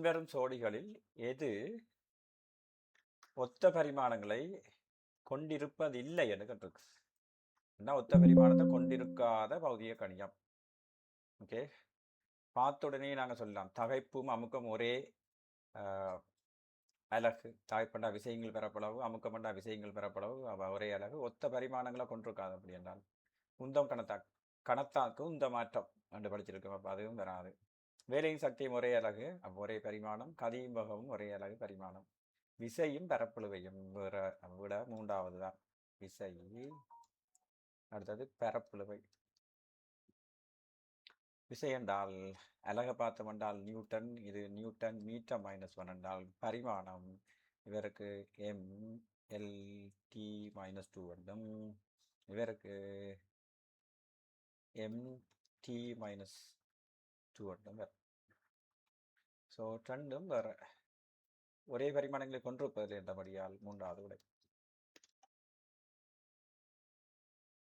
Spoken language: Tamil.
பின்வரும் சோடிகளில் எது ஒத்த பரிமாணங்களை கொண்டிருப்பதில்லை என்று கேட்டிருக்கு. என்ன ஒத்த பரிமாணத்தை கொண்டிருக்காத பௌதிக கணியம். ஓகே, பார்த்த உடனே நாங்கள் சொல்லலாம் தகைப்பும் அமுக்கம் ஒரே அலகு. தகைப்பண்டா விஷயங்கள் பெறப்பளவு, அமுக்கமண்டா விஷயங்கள் பெறப்பளவு ஒரே அலகு. ஒத்த பரிமாணங்களை கொண்டிருக்காது. அப்படி என்றால் உந்தம் கணத்தாக்கும் இந்த மாற்றம் என்று படிச்சிருக்கோம். அப்போ அதுவும் வராது. வேலையின் சக்தியும் ஒரே அலகு, அப்போ ஒரே பரிமாணம். கதியும் வகவும் ஒரே அலகு பரிமாணம். விசையும் பரப்பளவையும் விட மூன்றாவது தான் விசை. அடுத்தது பரப்பளவை. விசை என்றால் அலகை பார்த்தோம் என்றால் நியூட்டன். இது நியூட்டன். மீட்டர் -1 என்றால் பரிமாணம். இவருக்கு MLT-2 வேண்டும். இவருக்கு MT-2 வேண்டும். ஸோ ரெண்டும் வேற ஒரே பரிமாணங்களை கொண்டிருப்பதில்லை என்றபடியால் மூன்றாவது விடை.